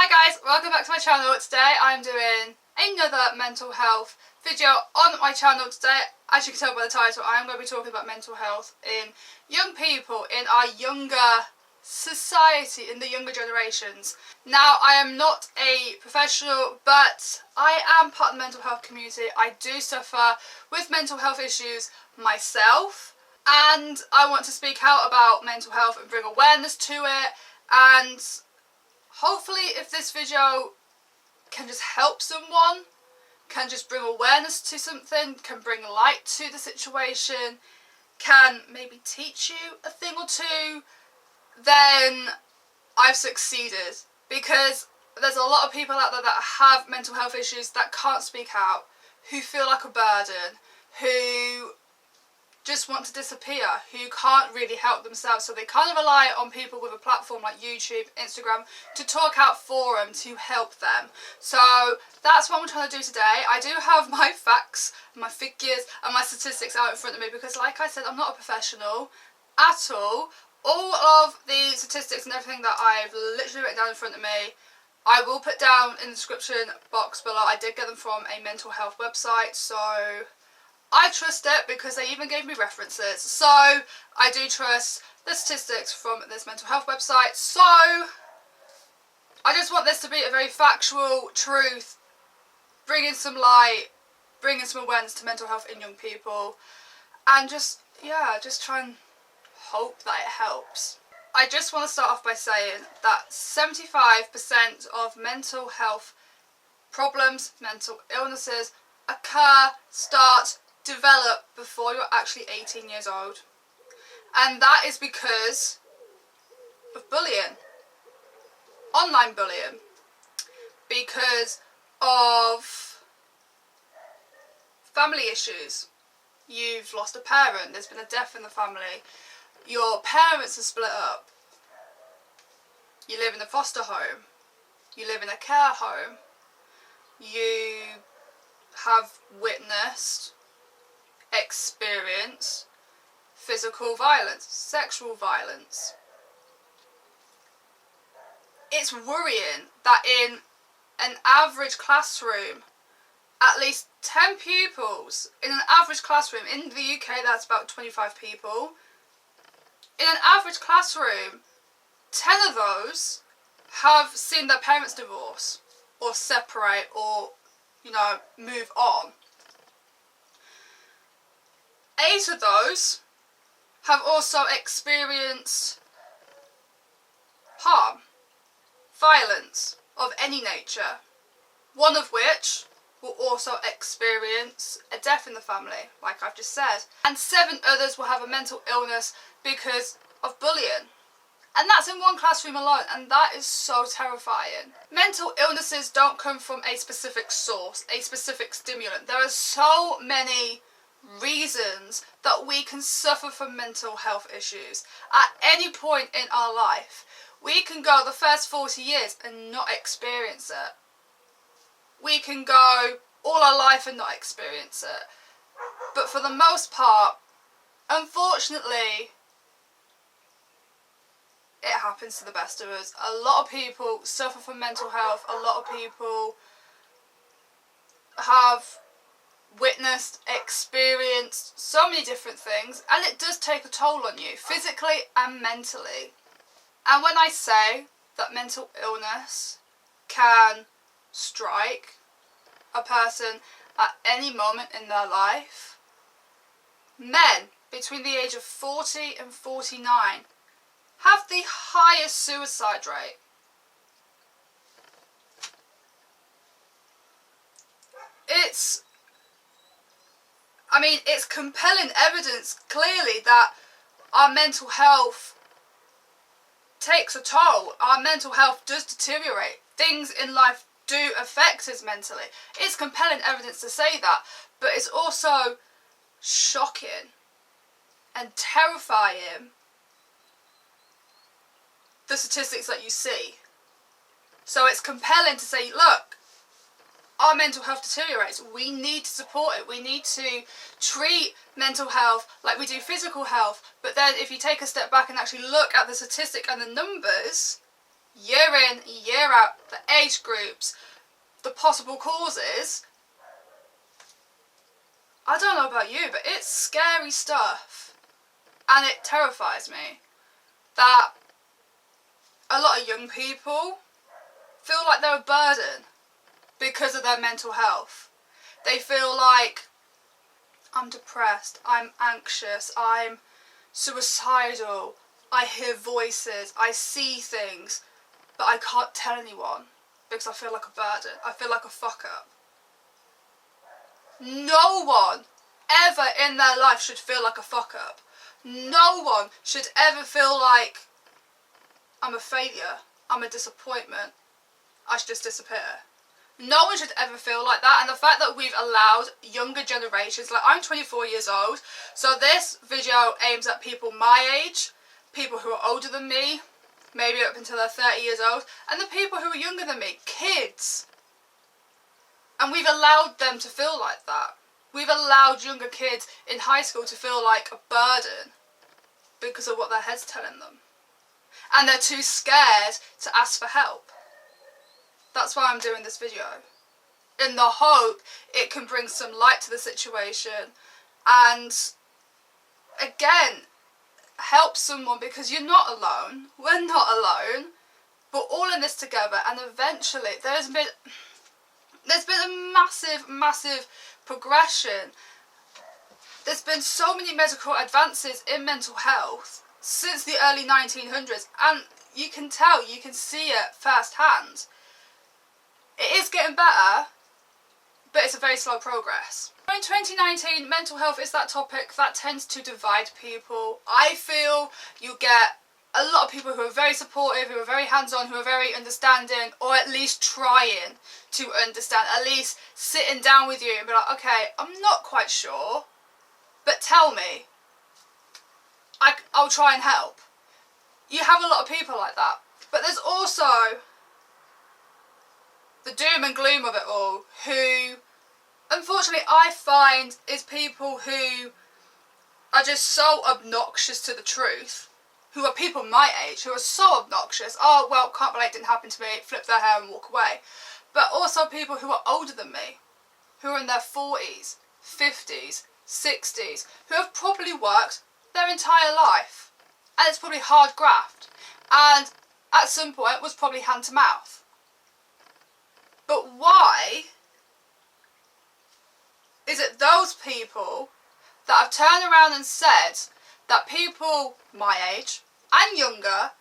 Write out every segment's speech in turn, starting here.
Hi guys, welcome back to my channel. Today I'm doing another mental health video on my channel today. As you can tell by the title, I'm going to be talking about mental health in young people, in our younger society, in the younger generations. Now, I am not a professional, but I am part of the mental health community. I do suffer with mental health issues myself, and I want to speak out about mental health and bring awareness to it. And hopefully, if this video can just help someone, can just bring awareness to something, can bring light to the situation, can maybe teach you a thing or two, then I've succeeded. Because there's a lot of people out there that have mental health issues that can't speak out, who feel like a burden, who just want to disappear, who can't really help themselves, so they kind of rely on people with a platform like YouTube, Instagram, to talk out for them, to help them. So that's what I'm trying to do today. I do have my facts, my figures and my statistics out in front of me because, like I said, I'm not a professional at all. All of the statistics and everything that I've literally written down in front of me, I will put down in the description box below. I did get them from a mental health website, so I trust it because they even gave me references. So I do trust the statistics from this mental health website. So I just want this to be a very factual truth, bringing some light, bringing some awareness to mental health in young people, and just try and hope that it helps. I just want to start off by saying that 75% of mental health problems, mental illnesses, develop before you're actually 18 years old. And that is because of bullying. Online bullying. Because of family issues. You've lost a parent, there's been a death in the family. Your parents are split up. You live in a foster home. You live in a care home. You have witnessed, experienced physical violence, sexual violence. It's worrying that in an average classroom, at least 10 pupils, in an average classroom, in the UK that's about 25 people, in an average classroom, 10 of those have seen their parents divorce, or separate, or, move on. 8 of those have also experienced harm, violence of any nature, one of which will also experience a death in the family, like I've just said. And 7 others will have a mental illness because of bullying. And that's in one classroom alone, and that is so terrifying. Mental illnesses don't come from a specific source, a specific stimulant. There are so many reasons that we can suffer from mental health issues at any point in our life. We can go the first 40 years and not experience it. We can go all our life and not experience it. But for the most part, unfortunately, it happens to the best of us. A lot of people suffer from mental health. A lot of people have witnessed, experienced so many different things, and it does take a toll on you, physically and mentally. And when I say that mental illness can strike a person at any moment in their life, men between the age of 40 and 49 have the highest suicide rate. It's compelling evidence, clearly, that our mental health takes a toll. Our mental health does deteriorate. Things in life do affect us mentally. It's compelling evidence to say that, but it's also shocking and terrifying, the statistics that you see. So it's compelling to say, look, our mental health deteriorates. We need to support it. We need to treat mental health like we do physical health. But then if you take a step back and actually look at the statistic and the numbers, year in, year out, the age groups, the possible causes. I don't know about you, but it's scary stuff. And it terrifies me that a lot of young people feel like they're a burden because of their mental health. They feel like, I'm depressed, I'm anxious, I'm suicidal, I hear voices, I see things, but I can't tell anyone because I feel like a burden, I feel like a fuck up. No one ever in their life should feel like a fuck up. No one should ever feel like, I'm a failure, I'm a disappointment, I should just disappear. No one should ever feel like that, and the fact that we've allowed younger generations, like I'm 24 years old, so this video aims at people my age, people who are older than me, maybe up until they're 30 years old, and the people who are younger than me, kids. And we've allowed them to feel like that. We've allowed younger kids in high school to feel like a burden because of what their head's telling them. And they're too scared to ask for help. That's why I'm doing this video. In the hope it can bring some light to the situation and, again, help someone, because you're not alone. We're not alone. We're all in this together, and eventually there's been a massive progression. There's been so many medical advances in mental health since the early 1900s, and you can tell, you can see it firsthand. It is getting better, but it's a very slow progress. In 2019, mental health is that topic that tends to divide people. I feel you get a lot of people who are very supportive, who are very hands-on, who are very understanding, or at least trying to understand, at least sitting down with you and be like, okay, I'm not quite sure, but tell me. I'll try and help. You have a lot of people like that. But there's also the doom and gloom of it all, who, unfortunately, I find is people who are just so obnoxious to the truth, who are people my age, who are so obnoxious, oh, well, can't relate, didn't happen to me, flip their hair and walk away. But also people who are older than me, who are in their 40s, 50s, 60s, who have probably worked their entire life. And it's probably hard graft. And at some point was probably hand to mouth. But why is it those people that have turned around and said that people my age and younger,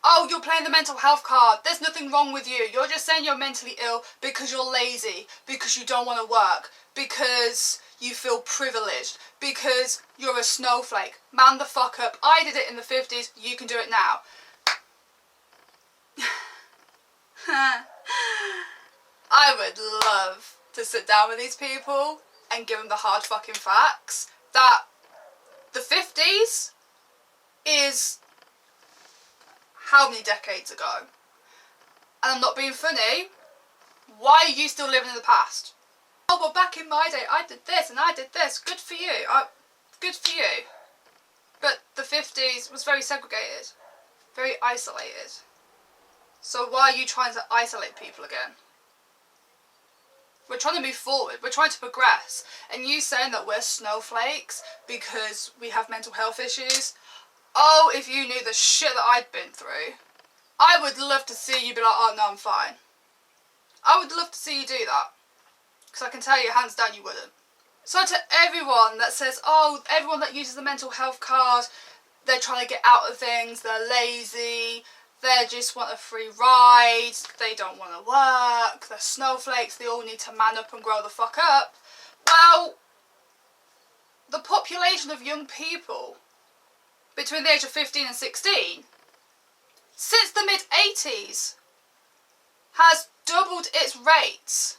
oh, you're playing the mental health card, there's nothing wrong with you, you're just saying you're mentally ill because you're lazy, because you don't want to work, because you feel privileged, because you're a snowflake. Man the fuck up. I did it in the 50s, you can do it now. I would love to sit down with these people and give them the hard fucking facts that the 50s is how many decades ago? And I'm not being funny. Why are you still living in the past? Oh, well, back in my day I did this and I did this. Good for you. Good for you. But the 50s was very segregated, very isolated. So why are you trying to isolate people again? We're trying to move forward, we're trying to progress, and you saying that we're snowflakes because we have mental health issues, oh, if you knew the shit that I'd been through, I would love to see you be like, oh no, I'm fine. I would love to see you do that, because I can tell you hands down you wouldn't. So to everyone that says, oh, everyone that uses the mental health card, they're trying to get out of things, they're lazy, they just want a free ride, they don't want to work, they're snowflakes, they all need to man up and grow the fuck up. Well, the population of young people between the age of 15 and 16, since the mid-80s, has doubled its rates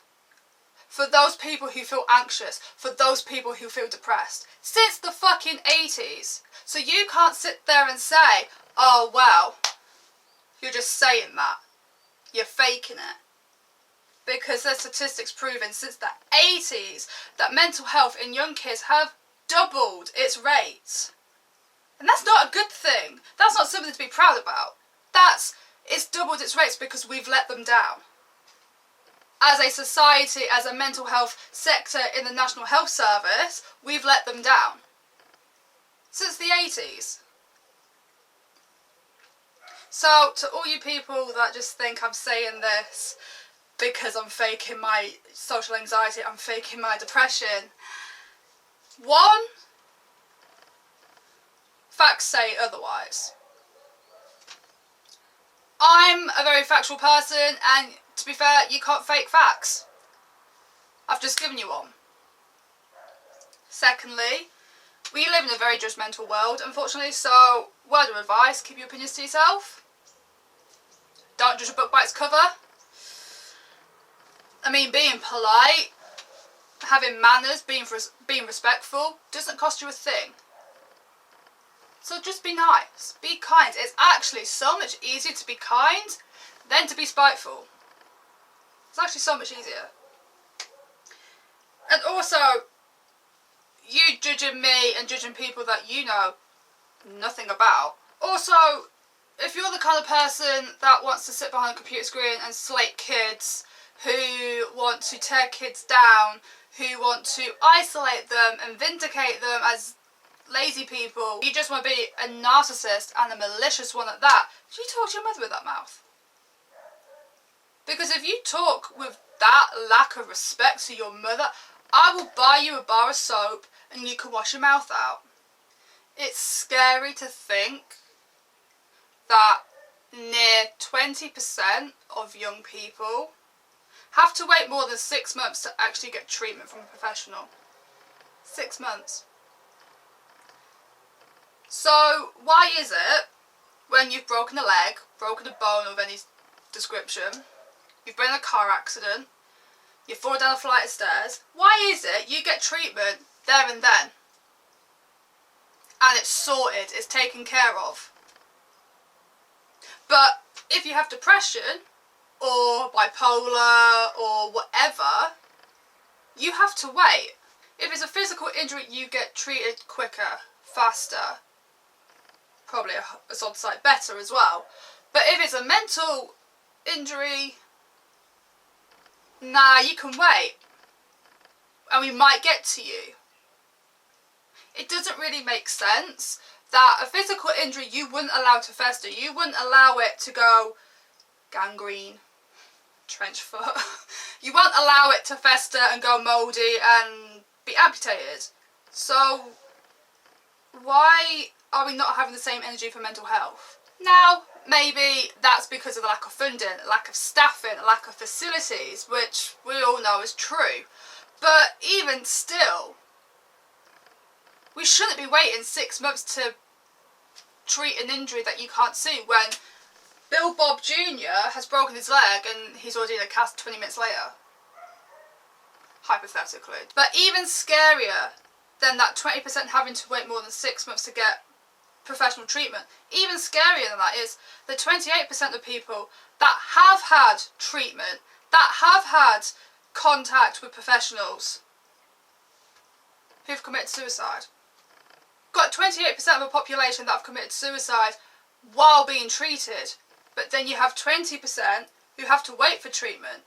for those people who feel anxious, for those people who feel depressed. Since the fucking 80s. So you can't sit there and say, oh well, you're just saying that. You're faking it. Because there's statistics proving since the 80s that mental health in young kids have doubled its rates. And that's not a good thing. That's not something to be proud about. It's doubled its rates because we've let them down. As a society, as a mental health sector in the National Health Service, we've let them down. Since the 80s. So, to all you people that just think I'm saying this because I'm faking my social anxiety, I'm faking my depression, one, facts say otherwise. I'm a very factual person, and to be fair, you can't fake facts. I've just given you one. Secondly, we live in a very judgmental world, unfortunately, so word of advice, keep your opinions to yourself. Don't judge a book by its cover. I mean, being polite, having manners, being respectful doesn't cost you a thing. So just be nice, be kind. It's actually so much easier to be kind than to be spiteful. It's actually so much easier. And also, you judging me and judging people that you know nothing about. Also, if you're the kind of person that wants to sit behind a computer screen and slate kids, who want to tear kids down, who want to isolate them and vindicate them as lazy people, you just want to be a narcissist and a malicious one at that, you talk to your mother with that mouth. Because if you talk with that lack of respect to your mother, I will buy you a bar of soap and you can wash your mouth out. It's scary to think that near 20% of young people have to wait more than 6 months to actually get treatment from a professional. 6 months. So why is it when you've broken a leg, broken a bone of any description, you've been in a car accident, you fall down a flight of stairs, why is it you get treatment there and then? And it's sorted, it's taken care of. But if you have depression, or bipolar, or whatever, you have to wait. If it's a physical injury, you get treated quicker, faster. Probably a sod sight better as well. But if it's a mental injury, nah, you can wait. And we might get to you. It doesn't really make sense that a physical injury you wouldn't allow to fester. You wouldn't allow it to go gangrene, trench foot. You won't allow it to fester and go mouldy and be amputated. So why are we not having the same energy for mental health? Now, maybe that's because of the lack of funding, lack of staffing, lack of facilities, which we all know is true. But even still, we shouldn't be waiting 6 months to treat an injury that you can't see when Bill Bob Jr. has broken his leg and he's already in a cast 20 minutes later. Hypothetically. But even scarier than that 20% having to wait more than 6 months to get professional treatment, even scarier than that is the 28% of people that have had treatment, that have had contact with professionals, who've committed suicide. Got 28% of the population that have committed suicide while being treated, but then you have 20% who have to wait for treatment.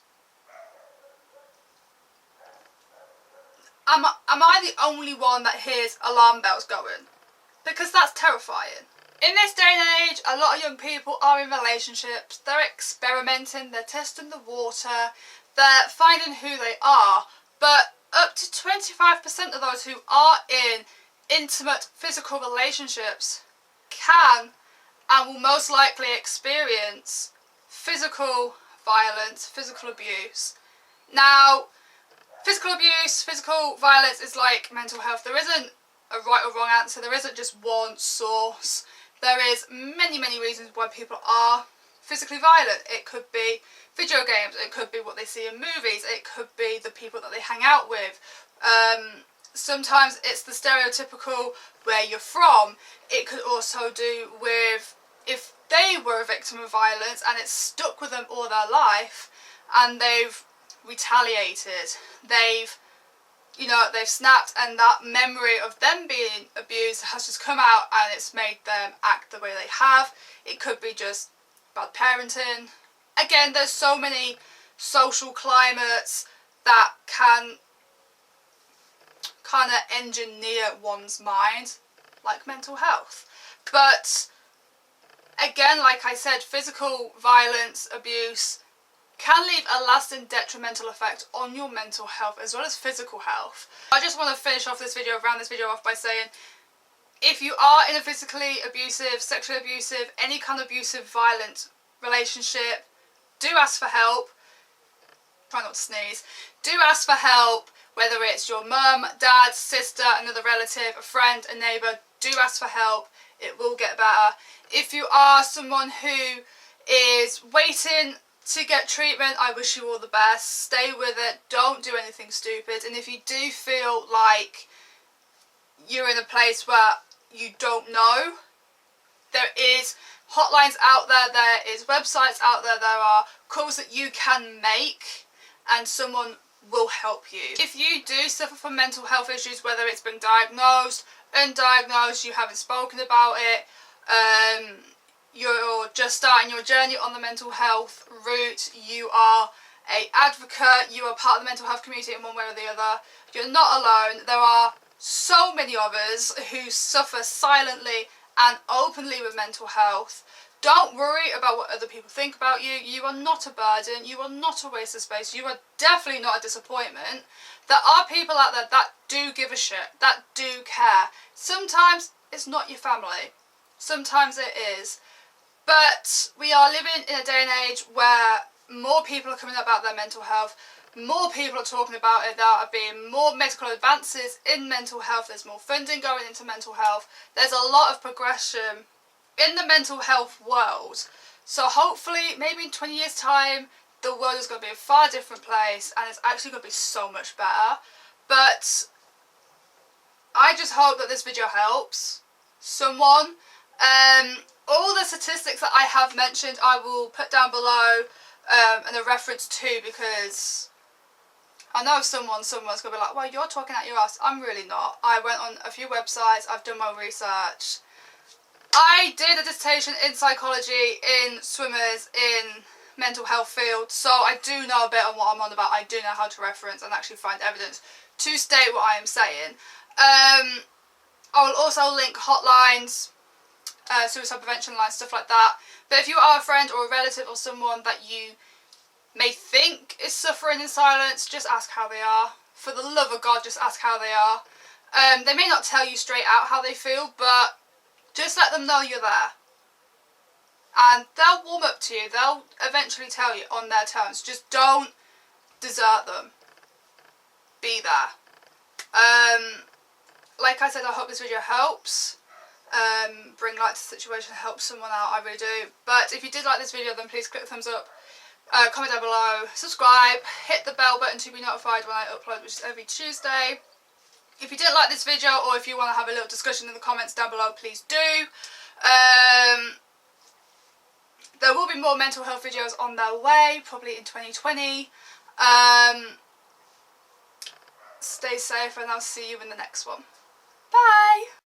Am I the only one that hears alarm bells going? Because that's terrifying. In this day and age, a lot of young people are in relationships, they're experimenting, they're testing the water, they're finding who they are, but up to 25% of those who are in intimate physical relationships can and will most likely experience physical violence, physical abuse. Now, physical abuse, physical violence is like mental health. There isn't a right or wrong answer. There isn't just one source. There is many, many reasons why people are physically violent. It could be video games. It could be what they see in movies. It could be the people that they hang out with. Sometimes it's the stereotypical where you're from. It could also do with if they were a victim of violence and it's stuck with them all their life and they've retaliated, they've snapped, and that memory of them being abused has just come out and it's made them act the way they have. It could be just bad parenting. Again, there's so many social climates that can kind of engineer one's mind, like mental health. But again, like I said, physical violence, abuse can leave a lasting detrimental effect on your mental health as well as physical health. I just want to finish off this video, round this video off by saying, if you are in a physically abusive, sexually abusive, any kind of abusive, violent relationship, do ask for help. Try not to sneeze. Do ask for help, whether it's your mum, dad, sister, another relative, a friend, a neighbour. Do ask for help. It will get better. If you are someone who is waiting to get treatment, I wish you all the best. Stay with it. Don't do anything stupid. And if you do feel like you're in a place where you don't know, there is hotlines out there, there is websites out there, there are calls that you can make and someone will help you. If you do suffer from mental health issues, whether it's been diagnosed, undiagnosed, you haven't spoken about it, you're just starting your journey on the mental health route, you are an advocate, you are part of the mental health community in one way or the other, you're not alone. There are so many of us who suffer silently and openly with mental health. Don't worry about what other people think about you. You are not a burden. You are not a waste of space. You are definitely not a disappointment. There are people out there that do give a shit, that do care. Sometimes it's not your family. Sometimes it is. But we are living in a day and age where more people are coming out about their mental health. More people are talking about it. There are being more medical advances in mental health. There's more funding going into mental health. There's a lot of progression in the mental health world. So hopefully, maybe in 20 years' time, the world is going to be a far different place and it's actually going to be so much better. But I just hope that this video helps someone. All the statistics that I have mentioned, I will put down below and a reference to, because I know someone's going to be like, well, you're talking out your ass. I'm really not. I went on a few websites, I've done my research. I did a dissertation in psychology, in swimmers, in mental health field, so I do know a bit on what I'm on about. I do know how to reference and actually find evidence to state what I am saying. I will also link hotlines, suicide prevention lines, stuff like that. But if you are a friend or a relative or someone that you may think is suffering in silence, just ask how they are. For the love of God, just ask how they are. They may not tell you straight out how they feel, but just let them know you're there. And they'll warm up to you. They'll eventually tell you on their terms. Just don't desert them. Be there. Like I said, I hope this video helps. Bring light to the situation, help someone out, I really do. But if you did like this video, then please click the thumbs up, comment down below, subscribe, hit the bell button to be notified when I upload, which is every Tuesday. If you didn't like this video, or if you want to have a little discussion in the comments down below, please do. There will be more mental health videos on their way, probably in 2020. Stay safe and I'll see you in the next one. Bye!